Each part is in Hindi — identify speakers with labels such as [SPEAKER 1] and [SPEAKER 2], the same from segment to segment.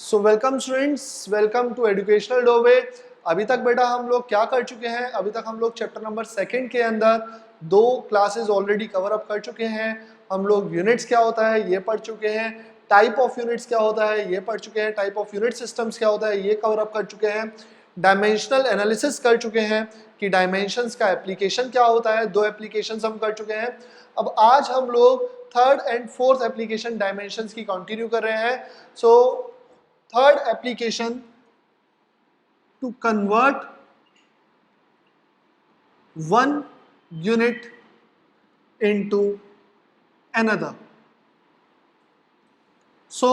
[SPEAKER 1] So welcome students, welcome to educational डोवे। अभी तक बेटा हम लोग क्या कर चुके हैं? अभी तक हम लोग चैप्टर नंबर 2 के अंदर 2 क्लासेस ऑलरेडी कवर अप कर चुके हैं। हम लोग यूनिट्स क्या होता है ये पढ़ चुके हैं, टाइप ऑफ यूनिट्स क्या होता है ये पढ़ चुके हैं, टाइप ऑफ यूनिट सिस्टम्स क्या होता है ये कवर अप कर चुके हैं, डायमेंशनल एनालिसिस कर चुके हैं कि डायमेंशंस का एप्लीकेशन क्या होता है। 2 एप्लीकेशंस हम कर चुके हैं। अब आज हम लोग third and fourth application dimensions की कंटिन्यू कर रहे हैं। सो third application to convert one unit into another. So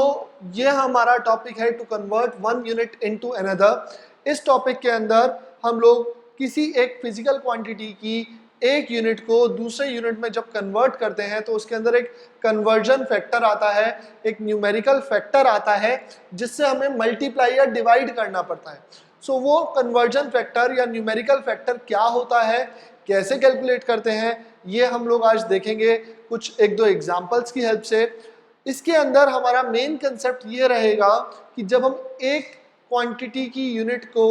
[SPEAKER 1] ये हमारा टॉपिक है to convert one unit into another. इस टॉपिक के अंदर हम लोग किसी एक फिजिकल क्वांटिटी की एक यूनिट को दूसरे यूनिट में जब कन्वर्ट करते हैं तो उसके अंदर एक कन्वर्जन फैक्टर आता है, एक न्यूमेरिकल फैक्टर आता है जिससे हमें मल्टीप्लाई या डिवाइड करना पड़ता है। सो वो कन्वर्जन फैक्टर या न्यूमेरिकल फैक्टर क्या होता है, कैसे कैलकुलेट करते हैं, ये हम लोग आज देखेंगे कुछ एक दो एग्जाम्पल्स की हेल्प से। इसके अंदर हमारा मेन कंसेप्ट ये रहेगा कि जब हम एक क्वांटिटी की यूनिट को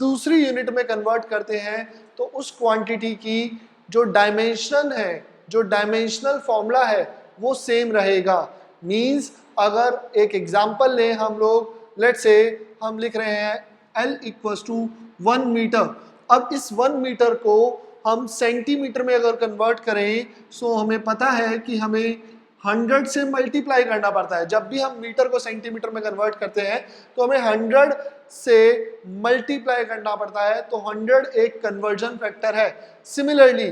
[SPEAKER 1] दूसरी यूनिट में कन्वर्ट करते हैं तो उस क्वांटिटी की जो डायमेंशन है, जो डायमेंशनल फॉर्मूला है वो सेम रहेगा। मींस अगर एक एग्जांपल लें हम लोग, लेट्स से हम लिख रहे हैं L इक्वल्स टू 1 मीटर। अब इस 1 मीटर को हम सेंटीमीटर में अगर कन्वर्ट करें सो हमें पता है कि हमें 100 से मल्टीप्लाई करना पड़ता है। जब भी हम मीटर को सेंटीमीटर में कन्वर्ट करते हैं तो हमें 100 से मल्टीप्लाई करना पड़ता है, तो 100 एक कन्वर्जन फैक्टर है। सिमिलरली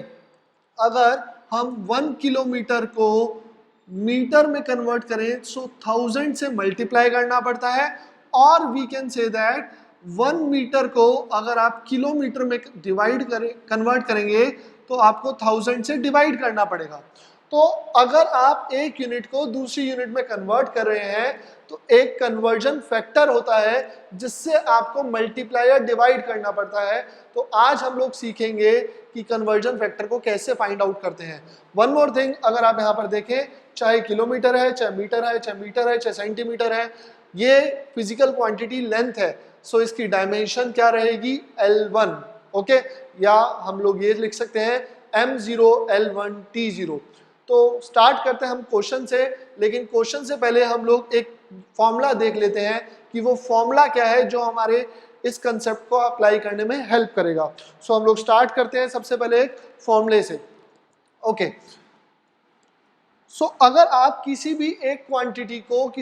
[SPEAKER 1] अगर हम 1 किलोमीटर को मीटर में कन्वर्ट करें सो 1000 से मल्टीप्लाई करना पड़ता है, और we can say that 1 metre को अगर आप किलोमीटर में कन्वर्ट करेंगे तो आपको 1000 से डिवाइड करना पड़ेगा। तो अगर आप एक यूनिट को दूसरी यूनिट में कन्वर्ट कर रहे हैं तो एक कन्वर्जन फैक्टर होता है जिससे आपको मल्टीप्लाई या डिवाइड करना पड़ता है। तो आज हम लोग सीखेंगे कि कन्वर्जन फैक्टर को कैसे फाइंड आउट करते हैं। वन मोर थिंग, अगर आप यहाँ पर देखें, चाहे किलोमीटर है, चाहे मीटर है, चाहे मीटर है, चाहे सेंटीमीटर है, ये फिजिकल क्वांटिटी लेंथ है। सो इसकी डायमेंशन क्या रहेगी? L1। ओके, या हम लोग ये लिख सकते हैं M0 L1 T0। तो स्टार्ट करते हैं हम क्वेश्चन से, लेकिन क्वेश्चन से पहले हम लोग एक फॉर्मूला देख लेते हैं कि वो फॉर्मूला क्या है जो हमारे इस कंसेप्ट को अप्लाई करने में हेल्प करेगा। सो हम लोग स्टार्ट करते हैं सबसे पहले एक फॉर्मूले से। ओके, सो अगर आप किसी भी एक क्वांटिटी को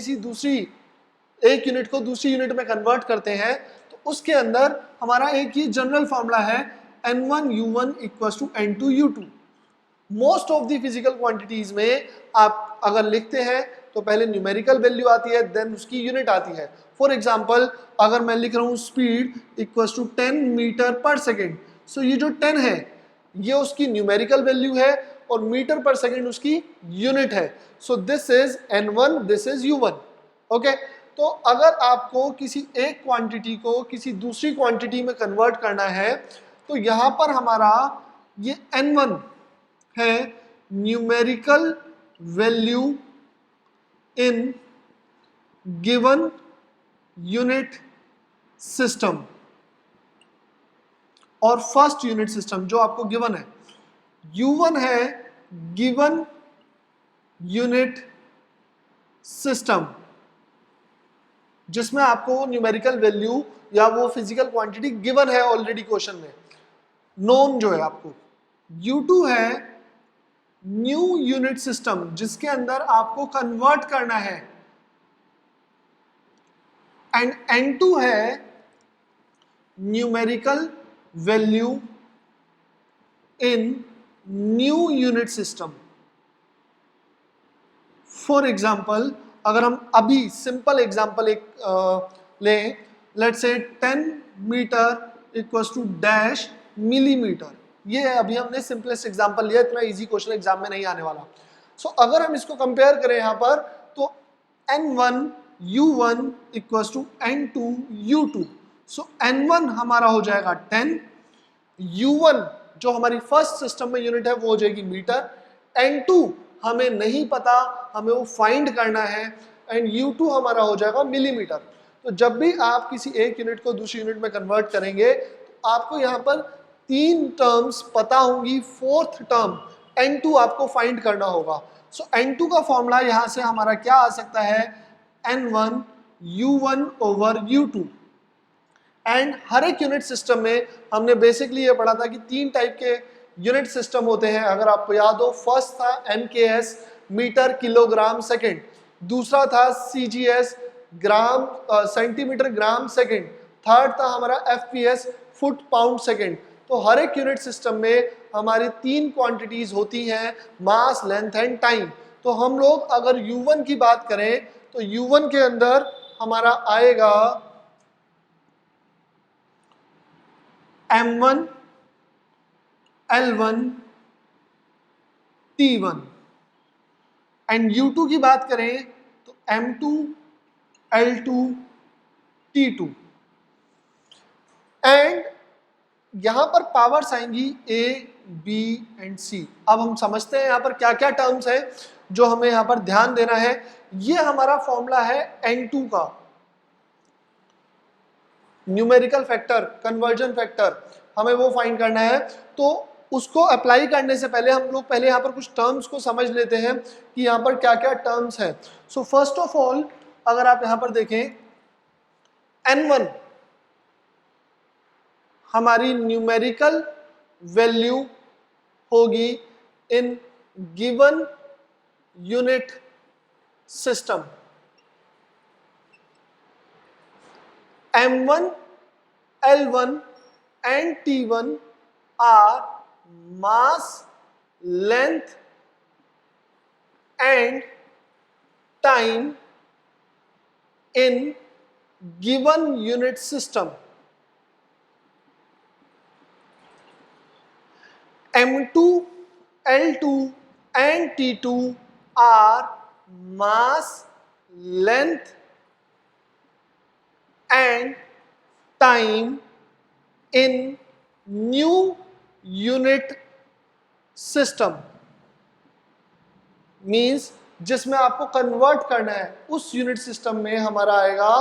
[SPEAKER 1] एक यूनिट को दूसरी यूनिट में कन्वर्ट करते हैं तो उसके अंदर हमारा एक ही जनरल फॉर्मूला है N1U1 equals to N2U2। Most of the physical quantities में आप अगर लिखते हैं तो पहले न्यूमेरिकल वैल्यू आती है, देन उसकी यूनिट आती है। फॉर एग्जांपल अगर मैं लिख रहा हूँ speed equals to 10 metre per second, सो ये जो 10 है ये उसकी न्यूमेरिकल वैल्यू है और मीटर पर सेकेंड उसकी यूनिट है। सो this is N1, this is U1। Okay, तो अगर आपको किसी एक क्वांटिटी को किसी दूसरी क्वांटिटी में कन्वर्ट करना है तो यहाँ पर हमारा ये N1 है numerical value in given unit system, और फर्स्ट यूनिट सिस्टम जो आपको गिवन है U1 है गिवन यूनिट सिस्टम, जिसमें आपको न्यूमेरिकल वैल्यू या वो फिजिकल क्वांटिटी गिवन है ऑलरेडी क्वेश्चन में, नोन जो है आपको। U2 है न्यू यूनिट सिस्टम जिसके अंदर आपको कन्वर्ट करना है, एंड N2 है numerical value in new unit system. For example अगर हम अभी सिंपल एग्जाम्पल एक लें, let's say 10 metre equals to dash millimetre. ये अभी हमने सिंपलेस्ट एग्जांपल लिया, इतना इजी क्वेश्चन एग्जाम में नहीं आने वाला। सो अगर हम इसको कंपेयर करें यहाँ पर तो N1U1 equals to N2U2। So N1 हमारा हो जाएगा 10, U1 जो हमारी फर्स्ट सिस्टम में यूनिट है वो हो जाएगी मीटर, N2 हमें नहीं पता, हमें वो फाइंड करना है, एंड U2 हमारा हो जाएगा मिलीमीटर। तो जब भी आप किसी एक यूनिट को दूसरी यूनिट में कन्वर्ट करेंगे तो आपको यहाँ पर 3 टर्म्स पता होंगी, फोर्थ टर्म N2 आपको फाइंड करना होगा। सो N2 का फॉर्मूला यहाँ से हमारा क्या आ सकता है, N1 U1 over U2। And हर एक यूनिट सिस्टम में हमने बेसिकली ये पढ़ा था कि 3 टाइप के यूनिट सिस्टम होते हैं, अगर आपको याद हो। फर्स्ट था MKS, मीटर किलोग्राम सेकंड, दूसरा था CGS, gram centimetre gram second, third था हमारा FPS, फुट पाउंड सेकंड। तो हर एक यूनिट सिस्टम में हमारी 3 क्वांटिटीज होती हैं, मास, लेंथ एंड टाइम। तो हम लोग अगर U1 की बात करें तो U1 के अंदर हमारा आएगा M1 L1 T1, and U2 की बात करें तो M2 L2 T2। एंड यहां पर पावर्स आएंगी A, B एंड C। अब हम समझते हैं यहां पर क्या क्या टर्म्स है जो हमें यहां पर ध्यान देना है। ये हमारा फॉर्मूला है N2 का, न्यूमेरिकल फैक्टर, कन्वर्जन फैक्टर, हमें वो फाइंड करना है। तो उसको अप्लाई करने से पहले हम लोग पहले यहाँ पर कुछ टर्म्स को समझ लेते हैं कि यहाँ पर क्या क्या टर्म्स हैं। सो फर्स्ट ऑफ ऑल अगर आप यहाँ पर देखें, N1 हमारी न्यूमेरिकल वैल्यू होगी in given unit system. M1, L1 and T1 are mass, length and time in given unit system. M2, L2 and T2 are mass, length and time in new unit system। Means जिसमें आपको कन्वर्ट करना है उस यूनिट सिस्टम में हमारा आएगा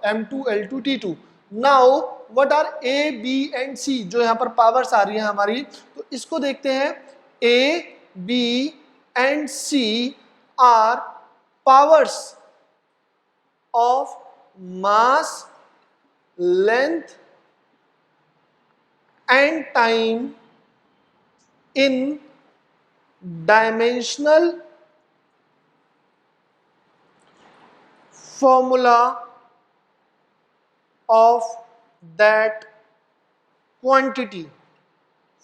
[SPEAKER 1] M2 L2 T2। Now what are A, B and C, जो यहाँ पर पावर्स आ रही है हमारी, तो इसको देखते हैं। A, B and C are powers of mass, length and time in dimensional formula of that quantity,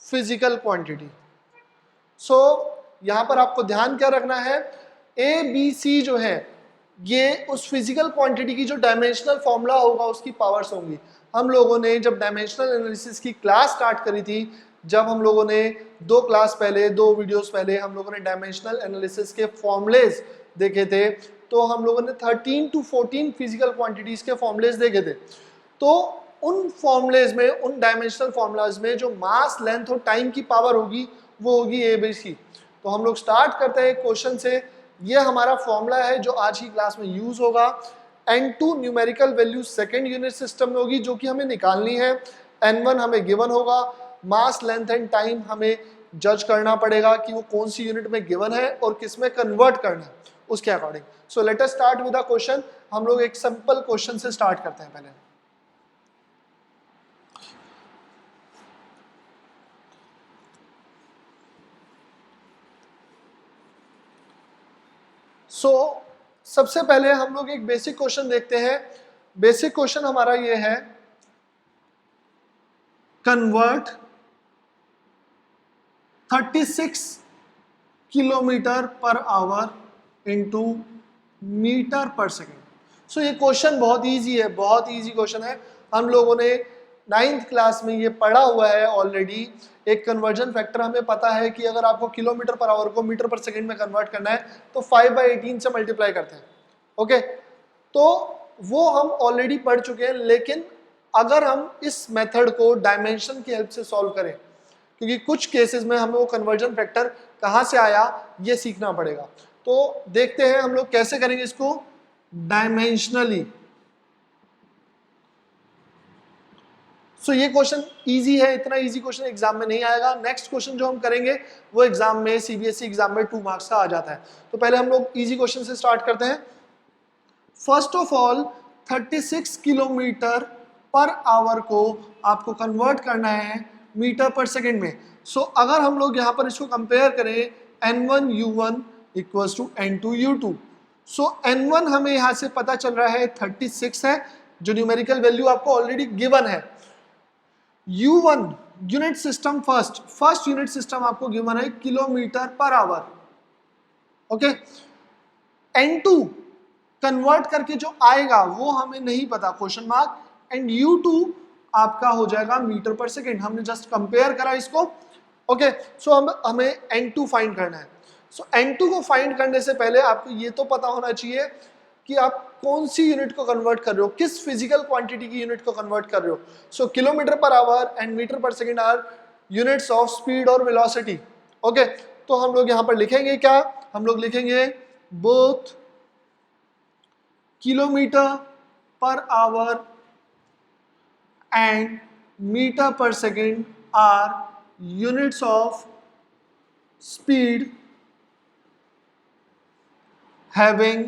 [SPEAKER 1] physical quantity। so यहां पर आपको ध्यान क्या रखना है, A, B, C जो है ये उस फिजिकल क्वांटिटी की जो डायमेंशनल फॉर्मूला होगा उसकी पावर्स होंगी। हम लोगों ने जब डायमेंशनल एनालिसिस की क्लास स्टार्ट करी थी, जब हम लोगों ने 2 क्लास पहले, 2 वीडियोस पहले हम लोगों ने डायमेंशनल एनालिसिस के फॉर्मूलेज देखे थे, तो हम लोगों ने 13 to 14 फिजिकल क्वांटिटीज के फॉर्मूलेज देखे थे। तो उन फॉर्मूलेज में, उन डायमेंशनल फॉर्मूलाज में जो मास, लेंथ और टाइम की पावर होगी वो होगी A, B, C। तो हम लोग स्टार्ट करते हैं क्वेश्चन से। ये हमारा फॉर्मूला है जो आज की क्लास में यूज होगा। N2 numerical value second unit system में होगी जो कि हमें निकालनी है। N1 हमें गिवन होगा, मास, लेंथ एंड टाइम हमें जज करना पड़ेगा कि वो कौन सी यूनिट में गिवन है और किस में कन्वर्ट करना है उसके according. So let us start with a question. हम लोग एक सिंपल क्वेश्चन से स्टार्ट करते हैं पहले। सबसे पहले हम लोग एक बेसिक क्वेश्चन देखते हैं। बेसिक क्वेश्चन हमारा ये है, convert 36 kilometre per hour into metre per second. ये क्वेश्चन बहुत इजी है, बहुत इजी क्वेश्चन है। हम लोगों ने 9th क्लास में ये पढ़ा हुआ है ऑलरेडी। एक कन्वर्जन फैक्टर हमें पता है कि अगर आपको किलोमीटर पर आवर को मीटर पर सेकंड में कन्वर्ट करना है तो 5/18 से मल्टीप्लाई करते हैं। ओके, तो वो हम ऑलरेडी पढ़ चुके हैं। लेकिन अगर हम इस मेथड को डायमेंशन की हेल्प से सॉल्व करें, क्योंकि कुछ केसेस में हमें वो कन्वर्जन फैक्टर कहाँ से आया ये सीखना पड़ेगा। तो देखते हैं हम लोग कैसे करेंगे इसको डायमेंशनली। सो ये क्वेश्चन इजी है, इतना इजी क्वेश्चन एग्जाम में नहीं आएगा। नेक्स्ट क्वेश्चन जो हम करेंगे वो एग्जाम में, सीबीएसई एग्जाम में 2 मार्क्स का आ जाता है। तो पहले हम लोग इजी क्वेश्चन से स्टार्ट करते हैं। First of all 36 kilometre per our को आपको कन्वर्ट करना है मीटर पर सेकेंड में। सो अगर हम लोग यहाँ पर इसको कंपेयर करें n1 u1 equals to n2 u2, so n1 हमें यहाँ से पता चल रहा है 36 है, जो न्यूमेरिकल वैल्यू आपको ऑलरेडी गिवन है। u1 unit system, first unit system आपको गिवन है kilometre per our. Okay, n2 convert करके जो आएगा वो हमें नहीं पता, क्वेश्चन मार्क, एंड u2 आपका हो जाएगा मीटर पर सेकेंड। हमने जस्ट कंपेयर करा इसको। ओके, सो हमें n2 फाइंड करना है। सो n2 को फाइंड करने से पहले आपको ये तो पता होना चाहिए कि आप कौन सी यूनिट को कन्वर्ट कर रहे हो, किस फिजिकल क्वांटिटी की यूनिट को कन्वर्ट कर रहे हो। So kilometre per hour and metre per second are units of speed और वेलोसिटी। ओके, तो हम लोग यहाँ पर लिखेंगे क्या, हम लोग लिखेंगे both kilometre per our and meter per second are units of speed having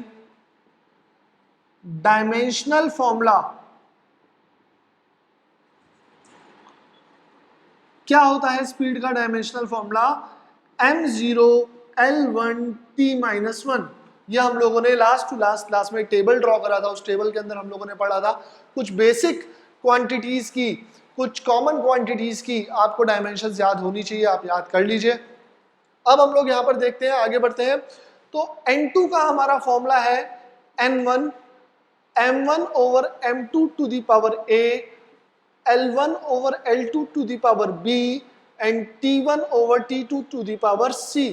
[SPEAKER 1] dimensional formula। क्या होता है स्पीड का dimensional formula, m0 l1 t-1। ये हम लोगों ने लास्ट टू लास्ट क्लास में एक टेबल ड्रॉ करा था, उस टेबल के अंदर हम लोगों ने पढ़ा था कुछ बेसिक क्वांटिटीज की, कुछ कॉमन क्वांटिटीज की आपको डायमेंशंस याद होनी चाहिए, आप याद कर लीजिए। अब हम लोग यहाँ पर देखते हैं, आगे बढ़ते हैं। तो n2 का हमारा फॉर्मूला है n1 m1 over m2 to the power a, l1 over l2 to the power b and t1 over t2 to the power c।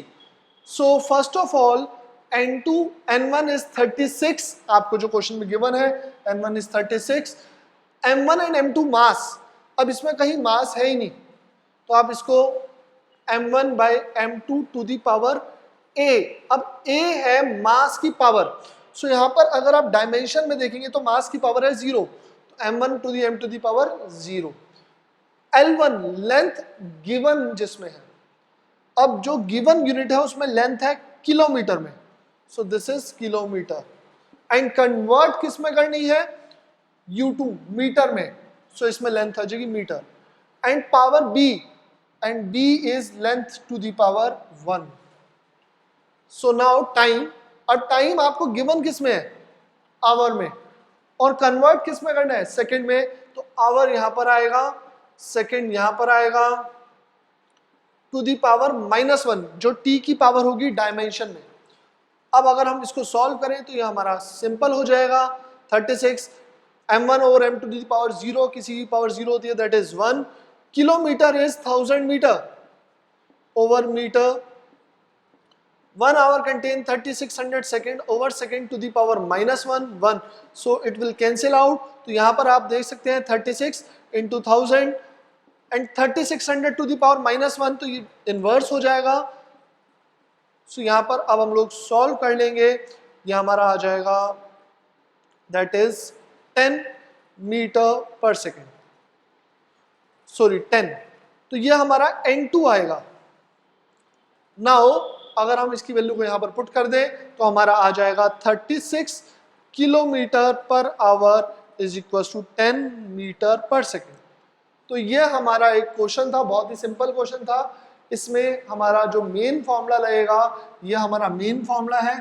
[SPEAKER 1] So first of all n1 is 36, आपको जो क्वेश्चन में गिवन है n1 is 36, m1 and m2 मास। अब इसमें कहीं मास है ही नहीं, तो आप इसको m1 by m2 to the power a, अब a है मास की पावर। सो यहाँ पर अगर आप डायमेंशन में देखेंगे तो मास की पावर है 0, तो m1 to the m to the power 0। l1 length given जिसमें है, अब जो गिवन यूनिट है उसमें लेंथ है किलोमीटर में, सो this is kilometre. And convert किस में करनी है, u2 मीटर में, सो इसमें लेंथ आ जाएगी metre. And power b, and b is length to the power 1। So now time, अब टाइम आपको गिवन किस में है, आवर में, और कन्वर्ट किस में करना है, सेकंड में। तो आवर यहां पर आएगा, सेकंड यहां पर आएगा, टू द पावर -1 जो t की पावर होगी डायमेंशन में। अब अगर हम इसको सॉल्व करें तो ये हमारा सिंपल हो जाएगा, 36 m1 over m to the power 0, किसी की पावर 0 होती है, that is 1। Kilometre is 1000 metre over metre. 1 hour contain 3600 second over second to the power -1, so it will cancel out. तो यहाँ पर आप देख सकते हैं 36 into 1000 and 3600 to the power -1, तो ये इन्वर्स हो जाएगा। सो यहाँ पर अब हम लोग सॉल्व कर लेंगे, ये हमारा आ जाएगा that is 10 metre per second, sorry 10, तो ये हमारा n2 आएगा। नाउ अगर हम इसकी वैल्यू को यहाँ पर पुट कर दें तो हमारा आ जाएगा 36 kilometre per hour is equal to 10 metre per second. तो ये हमारा एक क्वेश्चन था, बहुत ही सिंपल क्वेश्चन था। इसमें हमारा जो मेन फॉर्मूला लगेगा ये हमारा मेन फॉर्मूला है।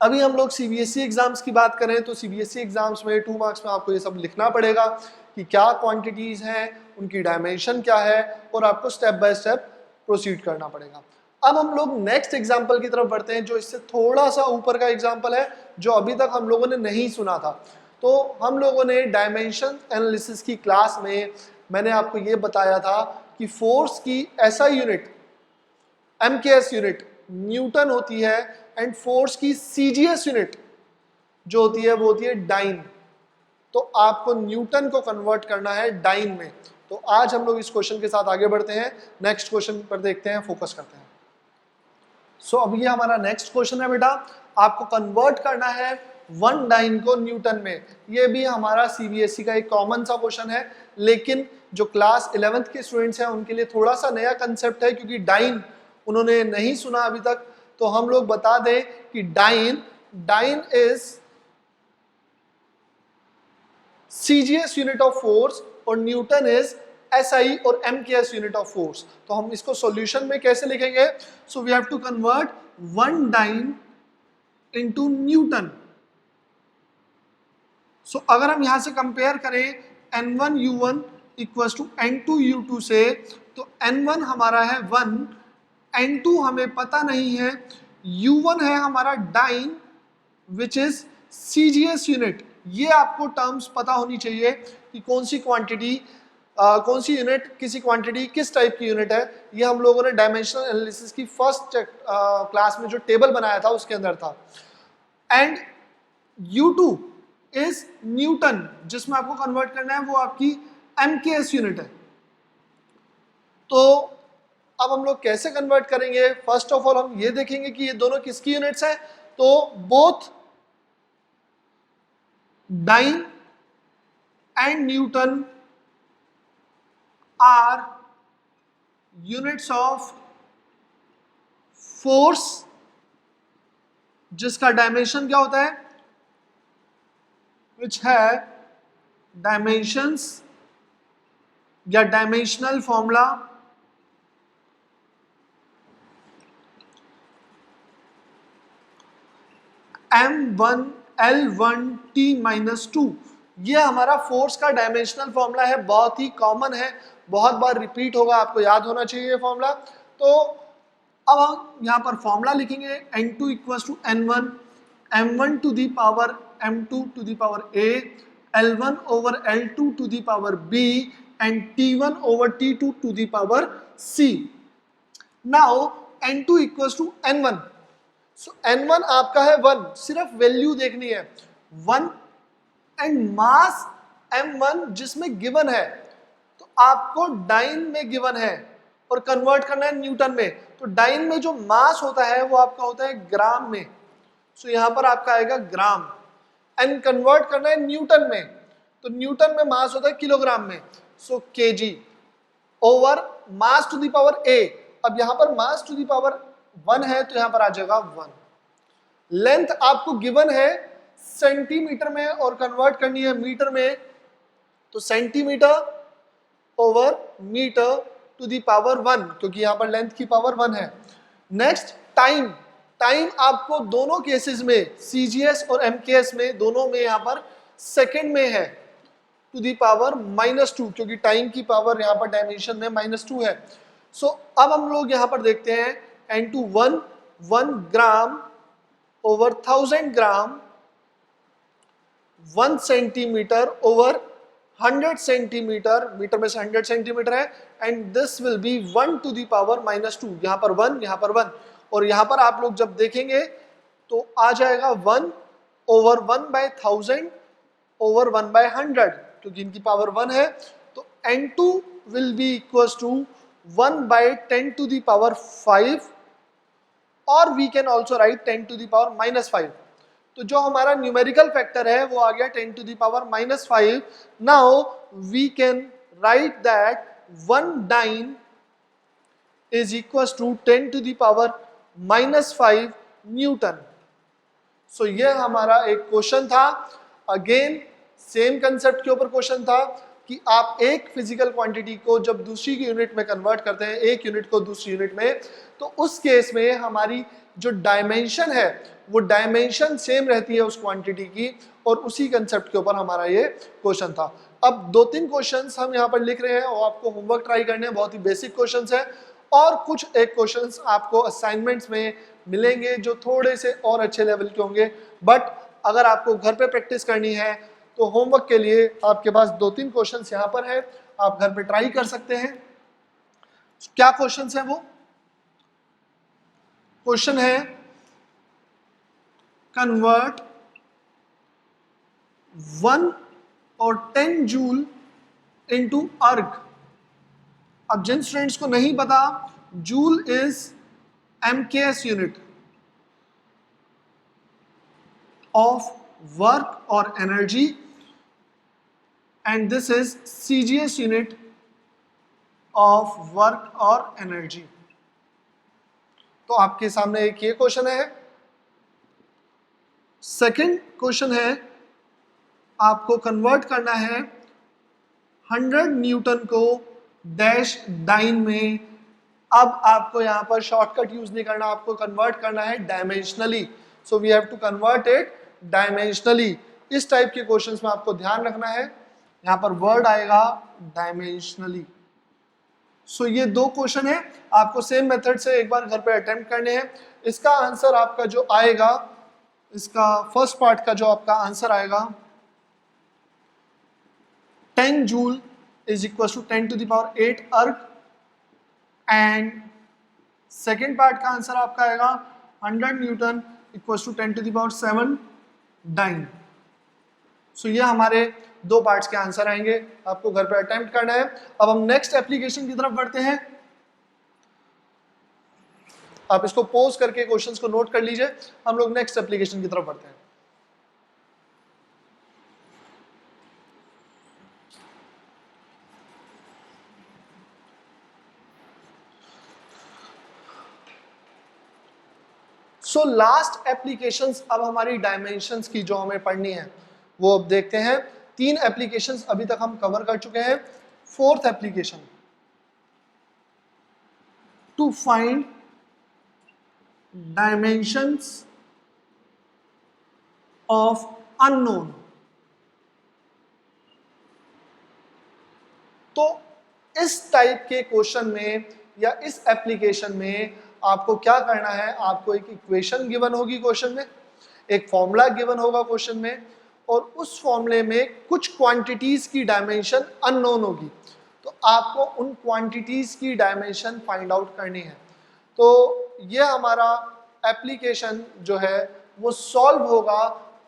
[SPEAKER 1] अभी हम लोग सीबीएसई एग्जाम्स की बात करें तो सीबीएसई एग्जाम्स में 2 मार्क्स में आपको ये सब लिखना पड़ेगा कि क्या क्वांटिटीज हैं, उनकी डायमेंशन क्या है, और आपको स्टेप बाय स्टेप प्रोसीड करना पड़ेगा। अब हम लोग नेक्स्ट एग्जाम्पल की तरफ बढ़ते हैं, जो इससे थोड़ा सा ऊपर का एग्जाम्पल है, जो अभी तक हम लोगों ने नहीं सुना था। तो हम लोगों ने डायमेंशन एनालिसिस की क्लास में मैंने आपको ये बताया था कि फोर्स की SI unit, MKS unit Newton होती है, एंड फोर्स की सीजीएस यूनिट जो होती है वो होती है डाइन। तो आपको न्यूटन को कन्वर्ट करना है डाइन में। तो आज हम लोग इस क्वेश्चन के साथ आगे बढ़ते हैं, नेक्स्ट क्वेश्चन पर देखते हैं, फोकस करते हैं। सो अब ये हमारा नेक्स्ट क्वेश्चन है बेटा, आपको कन्वर्ट करना है 1 डाइन को न्यूटन में। ये भी हमारा सीबीएसई का एक कॉमन सा क्वेश्चन है, लेकिन जो क्लास 11th के स्टूडेंट्स हैं उनके लिए थोड़ा सा नया कंसेप्ट है, क्योंकि डाइन उन्होंने नहीं सुना अभी तक। तो हम लोग बता दें कि dyne is CGS unit of force और न्यूटन इज SI और MKS यूनिट ऑफ फोर्स। तो हम इसको सॉल्यूशन में कैसे लिखेंगे? So we have to convert one dyne into newton. So अगर हम यहां से कंपेयर करें N1U1 इक्वल्स टू N2U2 से, तो N1 हमारा है 1, N2 हमें पता नहीं है, U1 है हमारा dyne which is CGS unit. ये आपको टर्म्स पता होनी चाहिए कि कौन सी क्वांटिटी कौन सी यूनिट किसी क्वांटिटी किस टाइप की यूनिट है। ये हम लोगों ने डायमेंशनल एनालिसिस की फर्स्ट क्लास में जो टेबल बनाया था उसके अंदर था। एंड U2 इज न्यूटन, जिसमें आपको कन्वर्ट करना है वो आपकी MKS यूनिट है। तो अब हम लोग कैसे कन्वर्ट करेंगे? फर्स्ट ऑफ ऑल हम ये देखेंगे कि ये दोनों किसकी यूनिट्स हैं। तो both dyne and newton are units of force, जिसका डायमेंशन क्या होता है? विच है डायमेंशंस या डायमेंशनल फॉर्मूला M1L1T-2। ये हमारा फोर्स का डायमेंशनल फॉर्मूला है, बहुत ही कॉमन है, बहुत बार रिपीट होगा, आपको याद होना चाहिए ये फॉर्मूला। तो अब हम यहाँ पर फॉर्मूला लिखेंगे N2 equals to N1, M1 to the power M2 to the power A, L1 over L2 to the power B and T1 over T2 to the power C। Now N2 equals to N1। So N1 आपका है 1, सिर्फ वैल्यू देखनी है 1, एंड मास M1 जिसमें गिवन है, तो आपको डाइन में गिवन है और कन्वर्ट करना है न्यूटन में। तो डाइन में जो मास होता है वो आपका होता है ग्राम में। सो यहां पर आपका आएगा ग्राम, एंड कन्वर्ट करना है न्यूटन में, तो न्यूटन में मास होता है किलोग्राम में। So kg over mass to the power A। अब यहां पर मास टू द पावर 1 है तो यहां पर आ जाएगा 1। लेंथ आपको गिवन है सेंटीमीटर में और कन्वर्ट करनी है मीटर में, तो centimetre over metre to the power 1, क्योंकि यहां पर लेंथ की पावर 1 है। नेक्स्ट टाइम आपको दोनों केसेस में CGS और MKS में दोनों में यहां पर सेकंड में है टू दी पावर -2, क्योंकि टाइम की पावर यहां पर डायमेंशन में -2 है। सो अब हम लोग यहां पर देखते हैं N2 1 gram over 1000 gram, 1 centimetre over 100 centimetre, metre में से 100 सेंटीमीटर है, and this will be 1 to the power -2। यहां पर 1, यहां पर 1, और यहां पर आप लोग जब देखेंगे तो आ जाएगा 1 ओवर 1/1000 ओवर 1/100, क्योंकि इनकी पावर 1 है। तो N2 will be equals to 1/10 to the power 5, और we can also write 10 to the power -5। तो जो हमारा न्यूमेरिकल फैक्टर है वो आ गया 10 to the power -5। Now we can write that 1 dyne is equal to 10 to the power -5 newton. So ये हमारा एक क्वेश्चन था, अगेन सेम कंसेप्ट के ऊपर क्वेश्चन था कि आप एक फिजिकल क्वांटिटी को जब दूसरी यूनिट में कन्वर्ट करते हैं, एक यूनिट को दूसरी यूनिट में, तो उस केस में हमारी जो डायमेंशन है वो डायमेंशन सेम रहती है उस क्वांटिटी की, और उसी कंसेप्ट के ऊपर हमारा ये क्वेश्चन था। अब 2-3 क्वेश्चंस हम यहाँ पर लिख रहे हैं और आपको होमवर्क ट्राई करने हैं, बहुत ही बेसिक क्वेश्चंस है, और कुछ एक क्वेश्चंस आपको असाइनमेंट्स में मिलेंगे जो थोड़े से और अच्छे लेवल के होंगे। बट अगर आपको घर पे प्रैक्टिस करनी है तो होमवर्क के लिए आपके पास 2-3 क्वेश्चंस यहाँ पर है, आप घर पे ट्राई कर सकते हैं। क्या क्वेश्चंस है वो? क्वेश्चन है कन्वर्ट 1 और 10 जूल इनटू अर्ग। अब जिन स्टूडेंट्स को नहीं पता, joule is MKS unit of work और energy, and this is CGS unit of work और एनर्जी। तो आपके सामने एक ये क्वेश्चन है। सेकंड क्वेश्चन है, आपको कन्वर्ट करना है 100 न्यूटन को डैश डाइन में। अब आपको यहां पर शॉर्टकट यूज नहीं करना, आपको कन्वर्ट करना है dimensionally. So we have to convert it dimensionally. इस टाइप के क्वेश्चंस में आपको ध्यान रखना है, यहां पर वर्ड आएगा डायमेंशनली। सो ये दो क्वेश्चन है, आपको सेम मेथड से एक बार घर पे अटेम्प्ट करने हैं। इसका आंसर आपका जो आएगा, इसका फर्स्ट पार्ट का जो आपका आंसर आएगा 10 joule is equal to 10 to the power 8 erg, and second part का आंसर आपका आएगा 100 newton equal to 10 to the power 7 dyne. So ये हमारे दो पार्ट्स के आंसर आएंगे, आपको घर पे अटेम्प्ट करना है। अब हम नेक्स्ट एप्लीकेशन की तरफ बढ़ते हैं। आप इसको पॉज करके क्वेश्चंस को नोट कर लीजिए, हम लोग नेक्स्ट एप्लीकेशन की तरफ बढ़ते हैं। सो लास्ट एप्लीकेशंस अब हमारी डायमेंशंस की जो हमें पढ़नी है वो अब देखते हैं। 3 एप्लीकेशंस अभी तक हम कवर कर चुके हैं। Fourth application, to find dimensions of unknown. तो इस टाइप के क्वेश्चन में या इस एप्लीकेशन में आपको क्या करना है, आपको एक इक्वेशन गिवन होगी क्वेश्चन में, एक फॉर्मूला गिवन होगा क्वेश्चन में, और उस फॉर्मूले में कुछ क्वांटिटीज की डायमेंशन अननोन होगी। तो आपको उन क्वांटिटीज की डायमेंशन फाइंड आउट करनी है। तो ये हमारा एप्लीकेशन जो है वो सॉल्व होगा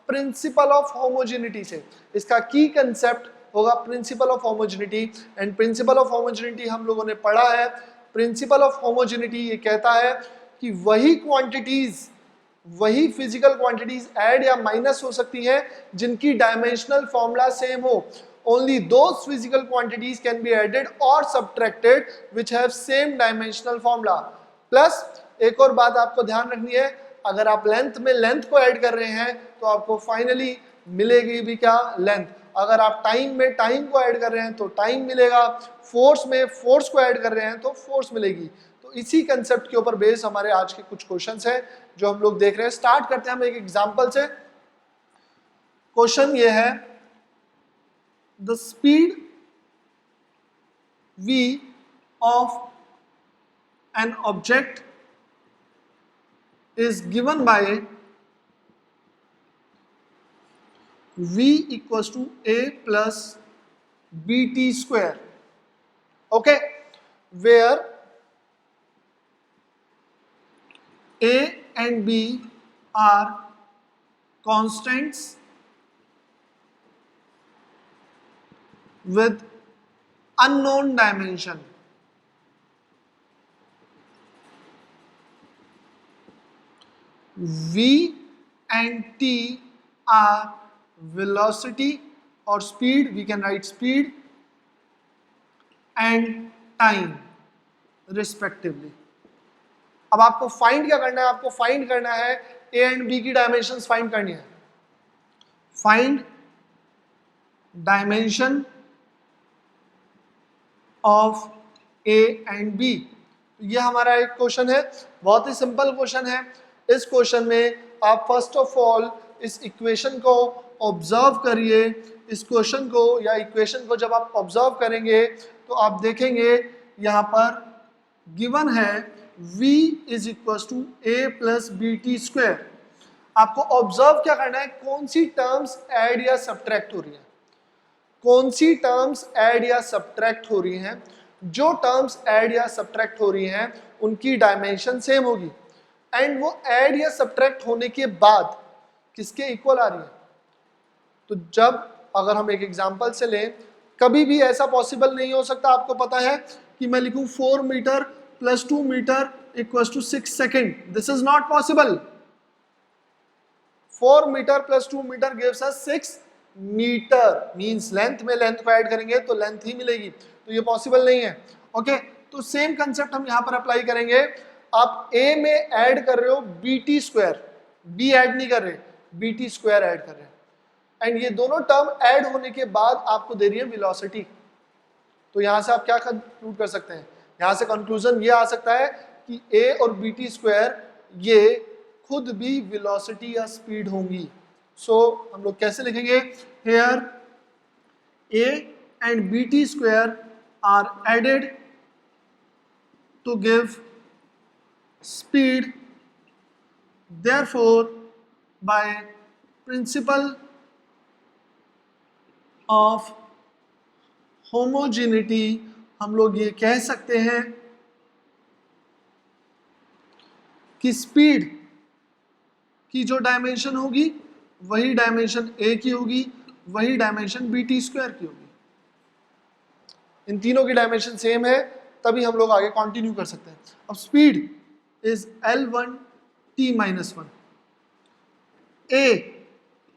[SPEAKER 1] प्रिंसिपल ऑफ होमोजेनिटी से। इसका की कंसेप्ट होगा principle of homogeneity, and principle of homogeneity हम लोगों ने पढ़ा है। प्रिंसिपल ऑफ होमोजेनिटी ये कहता है कि वही क्वांटिटीज, वही फिजिकल क्वांटिटीज ऐड या माइनस हो सकती हैं जिनकी डायमेंशनल फॉर्मूला सेम हो। Only those physical quantities can be added और subtracted which have same dimensional formula. Plus एक और बात आपको ध्यान रखनी है, अगर आप लेंथ में लेंथ को ऐड कर रहे हैं तो आपको फाइनली मिलेगी भी क्या, लेंथ। अगर आप टाइम में टाइम को ऐड कर रहे हैं तो टाइम मिलेगा, फोर्स में फोर्स को ऐड कर रहे हैं तो फोर्स मिलेगी। तो इसी कंसेप्ट के ऊपर बेस हमारे आज के कुछ क्वेश्चंस हैं जो हम लोग देख रहे हैं। स्टार्ट करते हैं हम एक एग्जांपल से। क्वेश्चन ये है, the speed v of an object is given by v equals to a plus bt square, okay, where a and b are constants with unknown dimension. V and T are velocity or speed, we can write speed and time respectively. अब आपको फाइंड क्या करना है, आपको फाइंड करना है A and B की डायमेंशंस फाइंड करनी है। Find dimension of A and B, ये हमारा एक क्वेश्चन है, बहुत ही सिंपल क्वेश्चन है। इस क्वेश्चन में आप फर्स्ट ऑफ ऑल इस इक्वेशन को ऑब्जर्व करिए। इस क्वेश्चन को या इक्वेशन को जब आप ऑब्जर्व करेंगे तो आप देखेंगे यहाँ पर गिवन है v is equal to a plus B T square. आपको ऑब्जर्व क्या करना है, कौन सी टर्म्स ऐड या सब्ट्रैक्ट हो रही हैं, कौन सी टर्म्स ऐड या सब्ट्रैक्ट हो रही हैं। जो टर्म्स ऐड या सब्ट्रैक्ट हो रही हैं उनकी डायमेंशन सेम होगी, एंड वो ऐड या सब्ट्रैक्ट होने के बाद किसके इक्वल आ रही है। तो जब अगर हम एक एग्जांपल से लें, कभी भी ऐसा पॉसिबल नहीं हो सकता, आपको पता है कि मैं लिखूं 4 metre plus 2 metre equals to 6 second, this is not possible. 4 metre plus 2 metre gives us 6 metre means length में लेंथ को ऐड करेंगे तो लेंथ ही मिलेगी, तो ये पॉसिबल नहीं है। ओके, तो सेम कंसेप्ट हम यहाँ पर अप्लाई करेंगे। आप a में ऐड कर रहे हो bt स्क्वायर, b ऐड नहीं कर रहे, bt स्क्वायर ऐड कर रहे हैं, एंड ये दोनों टर्म ऐड होने के बाद आपको दे रही है वेलोसिटी। तो यहाँ से आप क्या कंक्लूड कर सकते हैं, यहाँ से कंक्लूजन ये आ सकता है कि a और bt स्क्वायर ये खुद भी वेलोसिटी या स्पीड होंगी। सो हम लोग कैसे लिखेंगे, hair a and bt square are added to give speed, therefore by principle of homogeneity हम लोग ये कह सकते हैं कि स्पीड की जो डायमेंशन होगी वही डायमेंशन a की होगी, वही डायमेंशन bt स्क्वायर की होगी। इन तीनों की डायमेंशन सेम है, तभी हम लोग आगे कंटिन्यू कर सकते हैं। अब speed is L1 t minus 1, a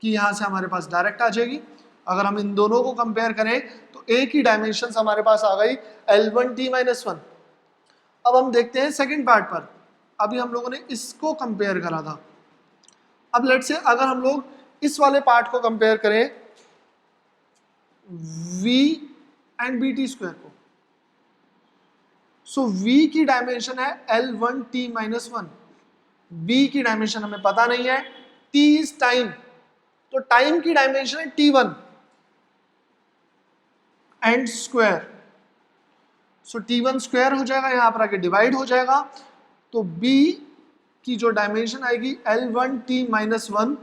[SPEAKER 1] की यहाँ से हमारे पास डायरेक्ट आ जाएगी। अगर हम इन दोनों को कंपेयर करें तो a की डायमेंशन हमारे पास आ गई L1 t माइनस 1। अब हम देखते हैं सेकेंड पार्ट पर, अभी हम लोगों ने इसको कंपेयर करा था। अब लेट्स से अगर हम लोग इस वाले पार्ट को कंपेयर करें v एंड bt स्क्वायर को, सो v की डायमेंशन है L1 t माइनस 1, b की डायमेंशन हमें पता नहीं है, t इज टाइम, तो टाइम की डायमेंशन है t1 and square, so t1 square हो जाएगा, यहां पर आके डिवाइड हो जाएगा, तो b की जो डायमेंशन आएगी L1 t minus 1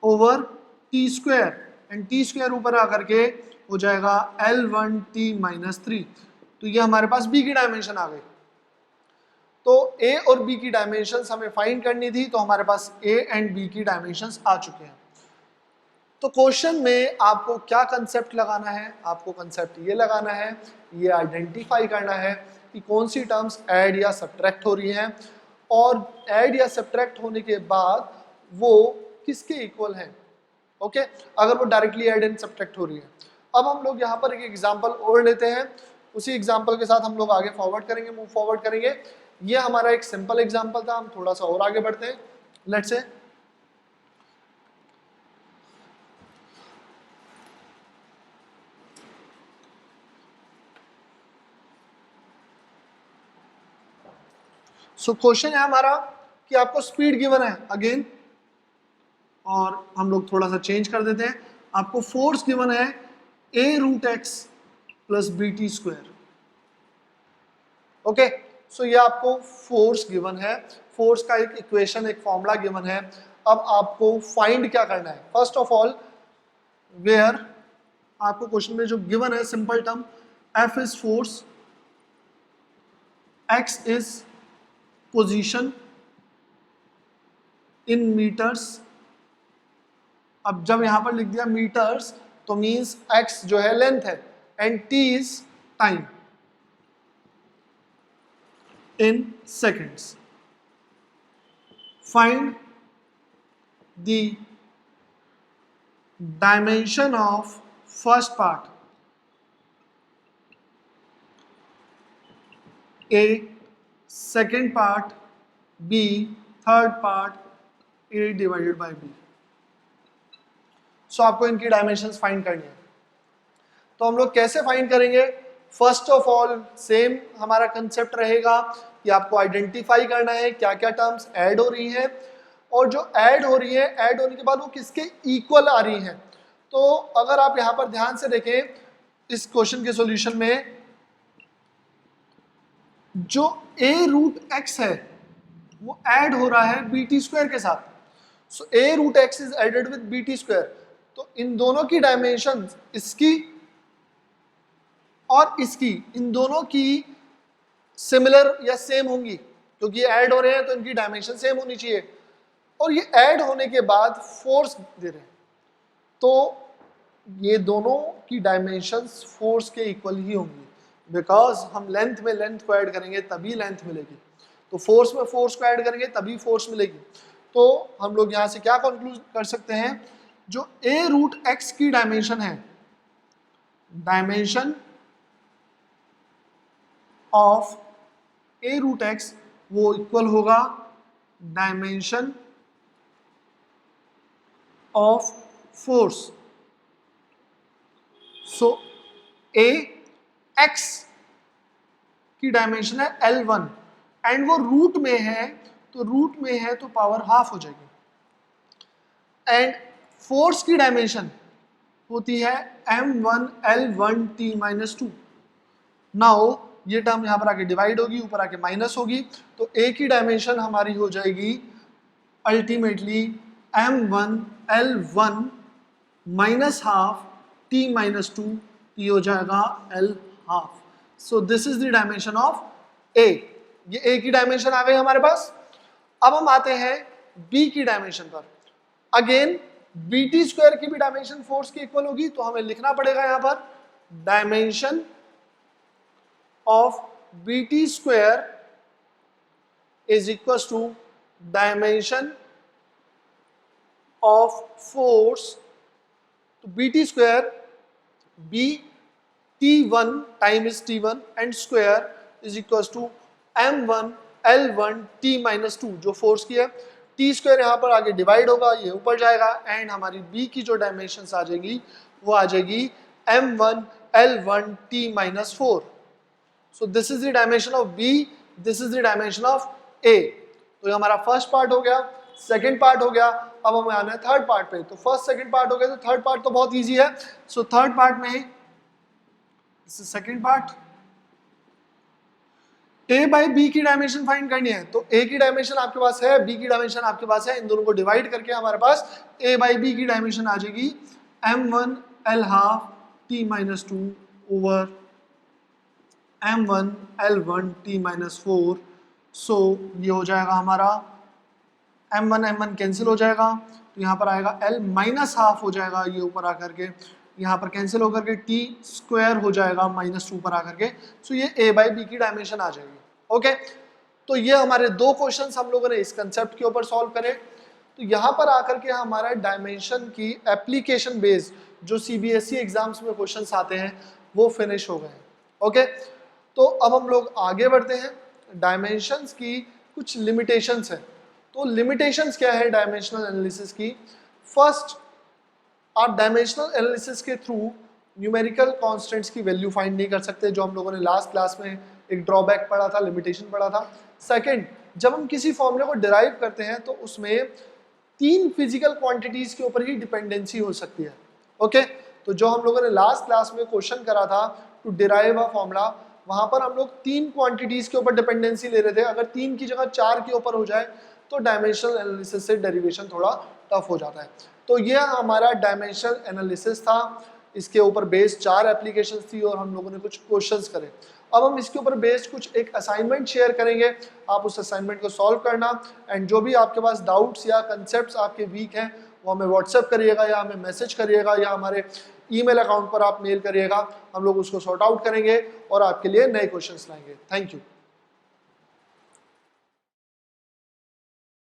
[SPEAKER 1] over t square, and t square ऊपर आकर के हो जाएगा L1 t माइनस 3। तो ये हमारे पास b की डायमेंशन आ गई। तो a और b की डायमेंशंस हमें फाइंड करनी थी, तो हमारे पास a एंड b की डायमेंशंस आ चुके हैं। तो क्वेश्चन में आपको क्या कंसेप्ट लगाना है, आपको कंसेप्ट ये लगाना है, ये आइडेंटिफाई करना है कि कौन सी टर्म्स ऐड या सब्ट्रैक्ट हो रही हैं, और ऐड या सब्ट्रैक्ट होने के बाद वो किसके इक्वल हैं। ओके, अगर वो डायरेक्टली ऐड एंड सब्ट्रैक्ट हो रही है। अब हम लोग यहाँ पर एक एग्जांपल और लेते हैं, उसी एग्जांपल के साथ हम लोग आगे फॉरवर्ड करेंगे, मूव फॉरवर्ड करेंगे। ये हमारा एक सिंपल एग्जांपल था, हम थोड़ा सा और आगे बढ़ते हैं। लेट्स से क्वेश्चन है हमारा कि आपको स्पीड गिवन है अगेन, और हम लोग थोड़ा सा चेंज कर देते हैं, आपको फोर्स गिवन है a√x plus bt square. Okay, so ये आपको फोर्स गिवन है, फोर्स का एक इक्वेशन, एक फॉर्मूला गिवन है। अब आपको फाइंड क्या करना है, फर्स्ट ऑफ ऑल वेयर आपको क्वेश्चन में जो गिवन है simple term F is force, X is position in metres. अब जब यहां पर लिख दिया मीटर्स तो मींस x जो है लेंथ है, and t is time in seconds. Find the dimension of first part a, second part b, third part a divided by b। सो आपको इनकी डायमेंशंस फाइंड करनी है। तो हम लोग कैसे फाइंड करेंगे, फर्स्ट ऑफ ऑल सेम हमारा कंसेप्ट रहेगा कि आपको आइडेंटिफाई करना है क्या क्या टर्म्स ऐड हो रही हैं, और जो ऐड हो रही है, ऐड होने के बाद वो किसके इक्वल आ रही हैं। तो अगर आप यहाँ पर ध्यान से देखें इस क्वेश्चन के सॉल्यूशन में, जो a√x है वो ऐड हो रहा है bt स्क्वायर के साथ। So a√x is added with bt square, तो इन दोनों की डायमेंशन, इसकी और इसकी, इन दोनों की सिमिलर या सेम होंगी, क्योंकि ये ऐड हो रहे हैं तो इनकी डायमेंशन सेम होनी चाहिए। और ये ऐड होने के बाद फोर्स दे रहे हैं, तो ये दोनों की डायमेंशंस फोर्स के इक्वल ही होंगी, बिकॉज हम लेंथ में लेंथ को ऐड करेंगे तभी लेंथ मिलेगी, तो फोर्स में फोर्स को ऐड करेंगे तभी फोर्स मिलेगी। तो हम लोग यहाँ से क्या कंक्लूड कर सकते हैं जो ए रूट एक्स की डायमेंशन है, dimension of A root X वो इक्वल होगा dimension of force. So A X की डायमेंशन है L1 एंड वो रूट में है, तो रूट में है तो पावर हाफ हो जाएगी। एंड फोर्स की डायमेंशन होती है M1 L1 T-2। नाउ ये टर्म यहां पर आके डिवाइड होगी, ऊपर आके माइनस होगी, तो ए की डायमेंशन हमारी हो जाएगी ultimately M1 L1 minus half T-2, ये हो जाएगा L half. So this is the dimension of a. ये ए की डायमेंशन आ गई हमारे पास। अब हम आते हैं बी की डायमेंशन पर। अगेन BT स्क्वायर की भी डायमेंशन फोर्स की इक्वल होगी, तो हमें लिखना पड़ेगा यहां पर dimension of BT square is equal to dimension of force. तो BT square B T1 time is T1 and square is equal to M1 L1 T-2 जो फोर्स की है। T स्क्वायर यहाँ पर आगे डिवाइड होगा, ये ऊपर जाएगा एंड हमारी B की जो डायमेंशन आ जाएगी वो आ जाएगी M1 L1 T-4। So this is the dimension of B, this is the dimension of A। तो ये हमारा फर्स्ट पार्ट हो गया, सेकंड पार्ट हो गया। अब हमें आना है थर्ड पार्ट पे। तो फर्स्ट सेकंड पार्ट हो गया, तो थर्ड पार्ट तो बहुत इजी है। सो थर्ड पार्ट में second part A by B की डायमेंशन फाइंड करनी है। तो A की डायमेंशन आपके पास है, B की डायमेंशन आपके पास है, इन दोनों को डिवाइड करके हमारे पास A बाई बी की डायमेंशन आ जाएगी M1 L half T-2 over M1 L1 T-4। सो ये हो जाएगा हमारा M1 M1 कैंसिल हो जाएगा, तो यहाँ पर आएगा L माइनस हाफ हो जाएगा, ये ऊपर आकर के यहाँ पर कैंसिल होकर के T स्क्वायर हो जाएगा -2 पर आकर के। सो ये A बाई बी की डायमेंशन आ जाएगी। ओके, तो ये हमारे दो क्वेश्चंस हम लोगों ने इस कंसेप्ट के ऊपर सॉल्व करे। तो यहाँ पर आकर के हमारा डायमेंशन की एप्लीकेशन बेस्ड जो CBSE एग्जाम्स में क्वेश्चंस आते हैं वो फिनिश हो गए। ओके, तो अब हम लोग आगे बढ़ते हैं। डायमेंशंस की कुछ लिमिटेशंस हैं। तो लिमिटेशंस क्या है डायमेंशनल एनालिसिस की? फर्स्ट, आप डायमेंशनल एनालिसिस के थ्रू न्यूमेरिकल कांस्टेंट्स की वैल्यू फाइंड नहीं कर सकते, जो हम लोगों ने लास्ट क्लास में एक ड्रॉबैक पढ़ा था, लिमिटेशन पढ़ा था। सेकंड, जब हम किसी फॉर्मूले को डिराइव करते हैं तो उसमें 3 फिजिकल क्वांटिटीज के ऊपर ही डिपेंडेंसी हो सकती है। ओके, तो जो हम लोगों ने लास्ट क्लास में क्वेश्चन करा था टू डिराइव अ फॉर्मूला, वहां पर हम लोग 3 क्वांटिटीज के ऊपर डिपेंडेंसी ले रहे थे। अगर 3 की जगह 4 के ऊपर हो जाए तो डायमेंशनल एनालिसिस से डेरिवेशन थोड़ा टफ हो जाता है। तो यह हमारा डायमेंशनल एनालिसिस था। इसके ऊपर बेस्ड 4 एप्लीकेशंस थी और हम लोगों ने कुछ क्वेश्चंस करे। अब हम इसके ऊपर बेस्ड कुछ एक असाइनमेंट शेयर करेंगे, आप उस असाइनमेंट को सॉल्व करना एंड जो भी आपके पास डाउट्स या कंसेप्ट्स आपके वीक हैं वो हमें व्हाट्सएप करिएगा या हमें मैसेज करिएगा या हमारे ईमेल अकाउंट पर आप मेल करिएगा। हम लोग उसको सॉर्ट आउट करेंगे और आपके लिए नए क्वेश्चंस लाएंगे। Thank you.